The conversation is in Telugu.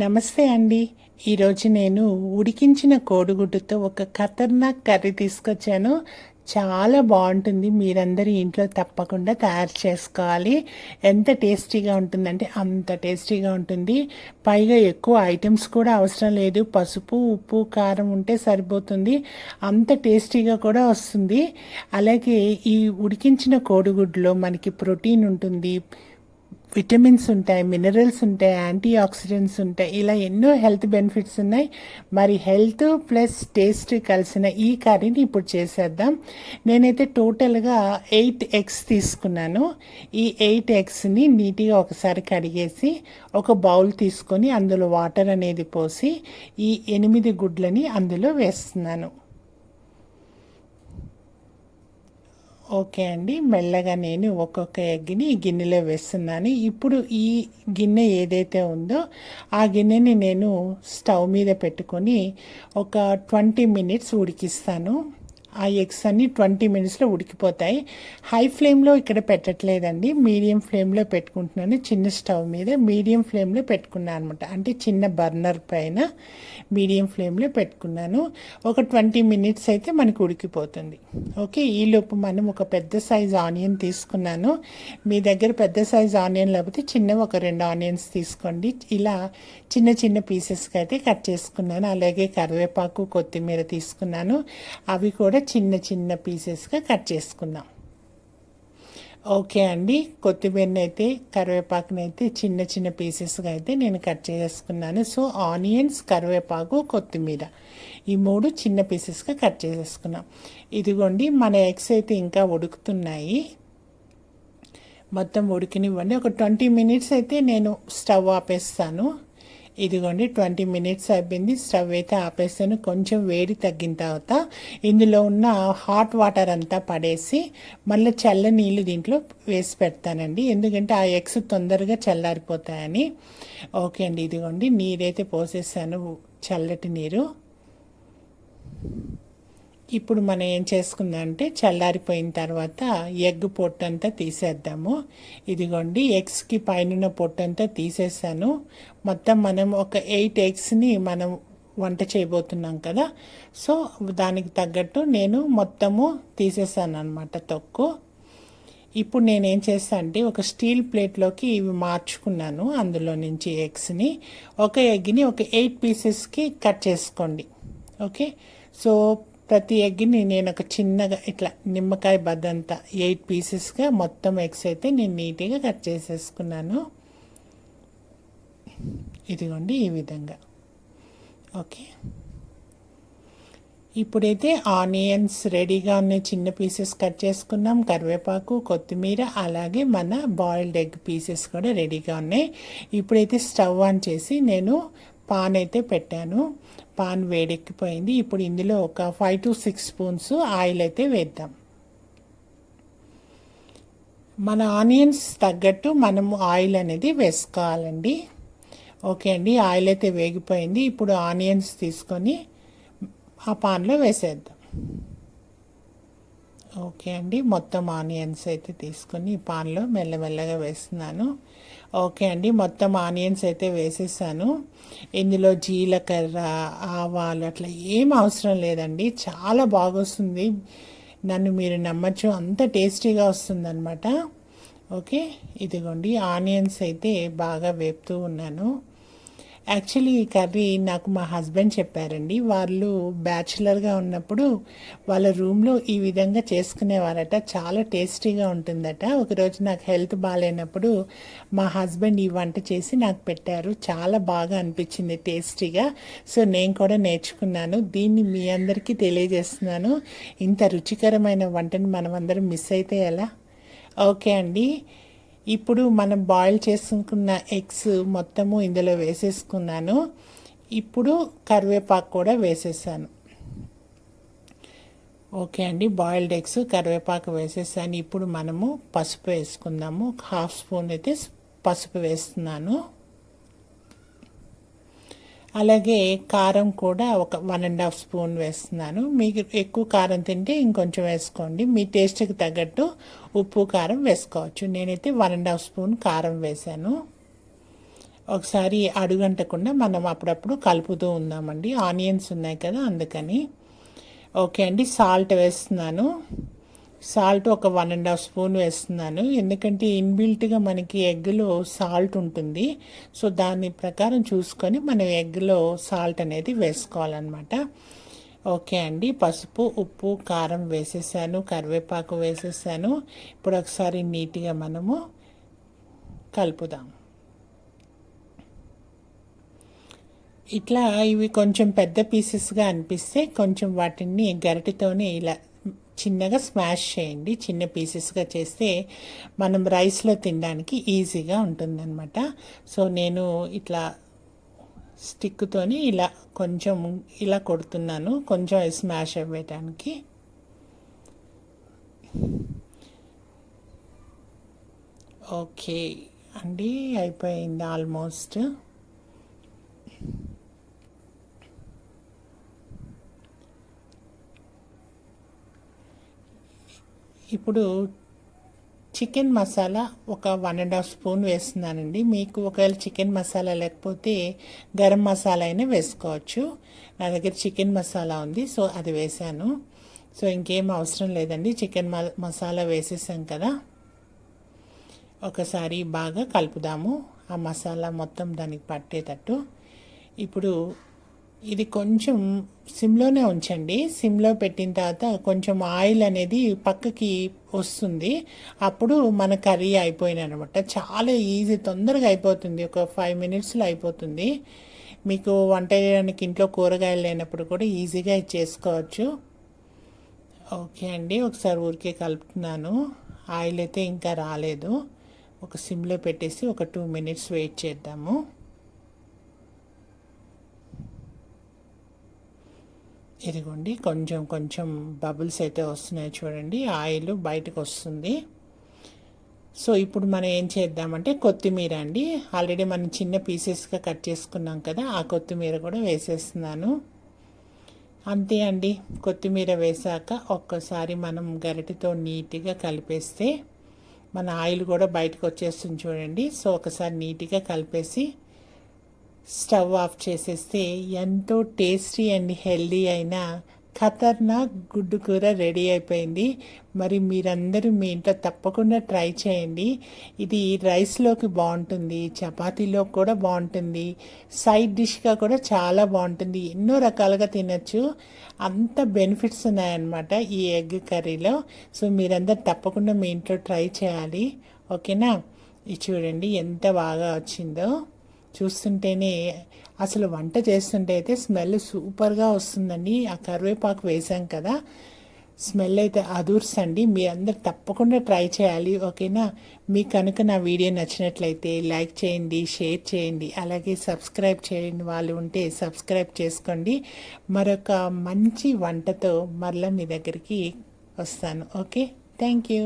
నమస్తే అండి. ఈరోజు నేను ఉడికించిన కోడిగుడ్డుతో ఒక ఖతర్నాక్ కర్రీ తీసుకొచ్చాను. చాలా బాగుంటుంది. మీరందరూ ఇంట్లో తప్పకుండా తయారు చేసుకోవాలి. ఎంత టేస్టీగా ఉంటుందంటే అంత టేస్టీగా ఉంటుంది. పైగా ఎక్కువ ఐటమ్స్ కూడా అవసరం లేదు. పసుపు, ఉప్పు, కారం ఉంటే సరిపోతుంది. అంత టేస్టీగా కూడా వస్తుంది. అలాగే ఈ ఉడికించిన కోడిగుడ్డులో మనకి ప్రోటీన్ ఉంటుంది, విటమిన్స్ ఉంటాయి, మినరల్స్ ఉంటాయి, యాంటీ ఆక్సిడెంట్స్ ఉంటాయి. ఇలా ఎన్నో హెల్త్ బెనిఫిట్స్ ఉన్నాయి. మరి హెల్త్ ప్లస్ టేస్ట్ కలిసిన ఈ కర్రీని ఇప్పుడు చేసేద్దాం. నేనైతే టోటల్గా 8 ఎగ్స్ తీసుకున్నాను. ఈ 8 ఎగ్స్ని నీట్గా ఒకసారి కడిగేసి ఒక బౌల్ తీసుకొని అందులో వాటర్ అనేది పోసి ఈ 8 గుడ్లని అందులో వేస్తున్నాను. ఓకే అండి, మెల్లగా నేను ఒక్కొక్క ఎగ్ని ఈ గిన్నెలో వేస్తున్నాను. ఇప్పుడు ఈ గిన్నె ఏదైతే ఉందో ఆ గిన్నెని నేను స్టవ్ మీద పెట్టుకొని ఒక 20 మినిట్స్ ఉడికిస్తాను. ఆ ఎగ్స్ అన్నీ 20 మినిట్స్లో ఉడికిపోతాయి. హై ఫ్లేమ్లో ఇక్కడ పెట్టట్లేదండి, మీడియం ఫ్లేమ్లో పెట్టుకుంటున్నాను. చిన్న స్టవ్ మీద మీడియం ఫ్లేమ్లో పెట్టుకున్నాను అనమాట. అంటే చిన్న బర్నర్ పైన మీడియం ఫ్లేమ్లో పెట్టుకున్నాను. ఒక 20 మినిట్స్ అయితే మనకు ఉడికిపోతుంది. ఓకే, ఈలోపు మనం ఒక పెద్ద సైజ్ ఆనియన్ తీసుకున్నాను. మీ దగ్గర పెద్ద సైజ్ ఆనియన్ లేకపోతే చిన్నవి ఒక 2 ఆనియన్స్ తీసుకోండి. ఇలా చిన్న చిన్న పీసెస్కి అయితే కట్ చేసుకున్నాను. అలాగే కరివేపాకు, కొత్తిమీర తీసుకున్నాను. అవి కూడా చిన్న చిన్న పీసెస్గా కట్ చేసుకుందాం. ఓకే అండి, కొత్తిమీరని అయితే కరివేపాకుని అయితే చిన్న చిన్న పీసెస్గా అయితే నేను కట్ చేసుకున్నాను. సో ఆనియన్స్, కరివేపాకు, కొత్తిమీర ఈ 3 చిన్న పీసెస్గా కట్ చేసేసుకున్నాం. ఇదిగోండి, మన ఎగ్స్ అయితే ఇంకా ఉడుకుతున్నాయి. మొత్తం ఉడికినివ్వండి. ఒక 20 మినిట్స్ అయితే నేను స్టవ్ ఆపేస్తాను. ఇదిగోండి, 20 మినిట్స్ అయిపోయింది. స్టవ్ అయితే ఆపేస్తాను. కొంచెం వేడి తగ్గిన తర్వాత ఇందులో ఉన్న హాట్ వాటర్ అంతా పడేసి మళ్ళీ చల్ల నీళ్ళు దీంట్లో వేసి పెడతానండి. ఎందుకంటే ఆ ఎగ్స్ తొందరగా చల్లారిపోతాయని. ఓకే అండి, ఇదిగోండి నీరైతే పోసేసాను, చల్లటి నీరు. ఇప్పుడు మనం ఏం చేసుకుందామంటే చల్లారిపోయిన తర్వాత ఎగ్ పొట్టంతా తీసేద్దాము. ఇదిగోండి, ఎగ్స్కి పైన పొట్టంతా తీసేసాను. మొత్తం మనం ఒక 8 ఎగ్స్ని మనం వంట చేయబోతున్నాం కదా, సో దానికి తగ్గట్టు నేను మొత్తము తీసేసాను అనమాట తొక్కు. ఇప్పుడు నేనేం చేస్తాను అంటే ఒక స్టీల్ ప్లేట్లోకి ఇవి మార్చుకున్నాను. అందులో నుంచి ఎగ్స్ని, ఒక ఎగ్ని ఒక 8 పీసెస్కి కట్ చేసుకోండి. ఓకే, సో ప్రతి ఎగ్ని నేను ఒక చిన్నగా ఇట్లా నిమ్మకాయ బద్దంతా 8 పీసెస్గా మొత్తం ఎగ్స్ అయితే నేను నీట్గా కట్ చేసేసుకున్నాను. ఇదిగోండి ఈ విధంగా. ఓకే, ఇప్పుడైతే ఆనియన్స్ రెడీగా ఉన్నాయి, చిన్న పీసెస్ కట్ చేసుకున్నాం. కరివేపాకు, కొత్తిమీర, అలాగే మన బాయిల్డ్ ఎగ్ పీసెస్ కూడా రెడీగా ఉన్నాయి. ఇప్పుడైతే స్టవ్ ఆన్ చేసి నేను పాన్ అయితే పెట్టాను. పాన్ వేడెక్కిపోయింది. ఇప్పుడు ఇందులో ఒక 5 to 6 స్పూన్స్ ఆయిల్ అయితే వేద్దాం. మన ఆనియన్స్ తగ్గట్టు మనము ఆయిల్ అనేది వేసుకోవాలండి. ఓకే అండి, ఆయిల్ అయితే వేగిపోయింది. ఇప్పుడు ఆనియన్స్ తీసుకొని ఆ పాన్లో వేసేద్దాం. ఓకే అండి, మొత్తం ఆనియన్స్ అయితే తీసుకొని ఈ పాన్లో మెల్లమెల్లగా వేస్తున్నాను. ఓకే అండి, మొత్తం ఆనియన్స్ అయితే వేసేసాను. ఇందులో జీలకర్ర, ఆవాలు అట్లా ఏం అవసరం లేదండి, చాలా బాగొస్తుంది. నన్ను మీరు నమ్మచ్చు, అంత టేస్టీగా వస్తుందన్నమాట. ఓకే, ఇదిగోండి ఆనియన్స్ అయితే బాగా వేపుతూ ఉన్నాను. యాక్చువల్లీ ఈ కర్రీ నాకు మా హస్బెండ్ చెప్పారండి. వాళ్ళు బ్యాచులర్గా ఉన్నప్పుడు వాళ్ళ రూమ్లో ఈ విధంగా చేసుకునేవారట. చాలా టేస్టీగా ఉంటుందట. ఒకరోజు నాకు హెల్త్ బాగాలేనప్పుడు మా హస్బెండ్ ఈ వంట చేసి నాకు పెట్టారు. చాలా బాగా అనిపించింది టేస్టీగా. సో నేను కూడా నేర్చుకున్నాను. దీన్ని మీ అందరికీ తెలియజేస్తున్నాను. ఇంత రుచికరమైన వంటని మనం అందరం మిస్ అయితే ఎలా? ఓకే అండి, ఇప్పుడు మనం బాయిల్ చేసుకున్న ఎగ్స్ మొత్తము ఇందులో వేసేసుకున్నాను. ఇప్పుడు కరివేపాకు కూడా వేసేసాను. ఓకే అండి, బాయిల్డ్ ఎగ్స్, కరివేపాకు వేసేసాను. ఇప్పుడు మనము పసుపు వేసుకుందాము. 1/2 స్పూన్ అయితే పసుపు వేస్తున్నాను. అలాగే కారం కూడా ఒక 1.5 స్పూన్ వేస్తున్నాను. మీకు ఎక్కువ కారం తింటే ఇంకొంచెం వేసుకోండి. మీ టేస్ట్కి తగ్గట్టు ఉప్పు, కారం వేసుకోవచ్చు. నేనైతే 1.5 స్పూన్ కారం వేశాను. ఒకసారి అడుగంటకుండా మనం అప్పుడప్పుడు కలుపుతూ ఉందామండి. ఆనియన్స్ ఉన్నాయి కదా అందుకని. ఓకే అండి, సాల్ట్ వేస్తున్నాను. సాల్ట్ ఒక 1.5 స్పూన్ వేస్తున్నాను, ఎందుకంటే ఇన్బిల్ట్గా మనకి ఎగ్లో సాల్ట్ ఉంటుంది. సో దాని ప్రకారం చూసుకొని మనం ఎగ్లో సాల్ట్ అనేది వేసుకోవాలన్నమాట. ఓకే అండి, పసుపు, ఉప్పు, కారం వేసేసాను, కరివేపాకు వేసేసాను. ఇప్పుడు ఒకసారి నీట్గా మనము కలుపుదాం. ఇట్లా ఇవి కొంచెం పెద్ద పీసెస్గా అనిపిస్తే కొంచెం వాటిని గరిటెతోనే ఇలా చిన్నగా స్మాష్ చేయండి. చిన్న పీసెస్గా చేస్తే మనం రైస్లో తినడానికి ఈజీగా ఉంటుందన్నమాట. సో నేను ఇట్లా స్టిక్తోని ఇలా కొంచెం ఇలా కొడుతున్నాను, కొంచెం స్మాష్ అవ్వటానికి. ఓకే అండి, అయిపోయింది ఆల్మోస్ట్. ఇప్పుడు చికెన్ మసాలా ఒక 1.5 స్పూన్ వేస్తున్నానండి. మీకు ఒకవేళ చికెన్ మసాలా లేకపోతే గరం మసాలా అయినా వేసుకోవచ్చు. నా దగ్గర చికెన్ మసాలా ఉంది, సో అది వేసాను. సో ఇంకేం అవసరం లేదండి, చికెన్ మసాలా వేసేసాం కదా. ఒకసారి బాగా కలుపుదాము, ఆ మసాలా మొత్తం దానికి పట్టేటట్టు. ఇప్పుడు ఇది కొంచెం సిమ్లోనే ఉంచండి. సిమ్లో పెట్టిన తర్వాత కొంచెం ఆయిల్ అనేది పక్కకి వస్తుంది, అప్పుడు మన కర్రీ అయిపోయినమాట. చాలా ఈజీ, తొందరగా అయిపోతుంది, ఒక 5 మినిట్స్లో అయిపోతుంది. మీకు వంట చేయడానికి ఇంట్లో కూరగాయలు లేనప్పుడు కూడా ఈజీగా చేసుకోవచ్చు. ఓకే అండి, ఒకసారి ఊరికే కలుపుతున్నాను. ఆయిల్ అయితే ఇంకా రాలేదు. ఒక సిమ్లో పెట్టేసి ఒక 2 మినిట్స్ వెయిట్ చేద్దాము. ఇదిగోండి, కొంచెం కొంచెం బబుల్స్ అయితే వస్తున్నాయి చూడండి, ఆయిల్ బయటకు వస్తుంది. సో ఇప్పుడు మనం ఏం చేద్దామంటే కొత్తిమీర అండి, ఆల్రెడీ మనం చిన్న పీసెస్గా కట్ చేసుకున్నాం కదా, ఆ కొత్తిమీర కూడా వేసేస్తున్నాను. అంతే అండి, కొత్తిమీర వేసాక ఒక్కసారి మనం గరిటెతో నీట్గా కలిపేస్తే మన ఆయిల్ కూడా బయటకు వచ్చేస్తుంది చూడండి. సో ఒకసారి నీట్గా కలిపేసి స్టవ్ ఆఫ్ చేసేస్తే ఎంతో టేస్టీ అండ్ హెల్దీ అయిన ఖతర్నాక్ గుడ్డు కూర రెడీ అయిపోయింది. మరి మీరందరూ మీ ఇంట్లో తప్పకుండా ట్రై చేయండి. ఇది రైస్లోకి బాగుంటుంది, చపాతీలో కూడా బాగుంటుంది, సైడ్ డిష్గా కూడా చాలా బాగుంటుంది, ఎన్నో రకాలుగా తినచ్చు. అంత బెనిఫిట్స్ ఉన్నాయన్నమాట ఈ ఎగ్ కర్రీలో. సో మీరందరూ తప్పకుండా మీ ఇంట్లో ట్రై చేయాలి. ఓకేనా? ఇది చూడండి ఎంత బాగా వచ్చిందో, చూస్తుంటేనే అసలు వంట చేస్తుంటే అయితే స్మెల్ సూపర్గా వస్తుందండి. ఆ కరివేపాకు వేసాం కదా, స్మెల్ అయితే అదూర్సండి. మీ అందరు తప్పకుండా ట్రై చేయాలి. ఓకేనా? మీకు కనుక నా వీడియో నచ్చినట్లయితే లైక్ చేయండి, షేర్ చేయండి, అలాగే సబ్స్క్రైబ్ చేయండి. వాళ్ళు ఉంటే సబ్స్క్రైబ్ చేసుకోండి. మరొక మంచి వంటతో మరలా మీ దగ్గరికి వస్తాను. Okay, thank you.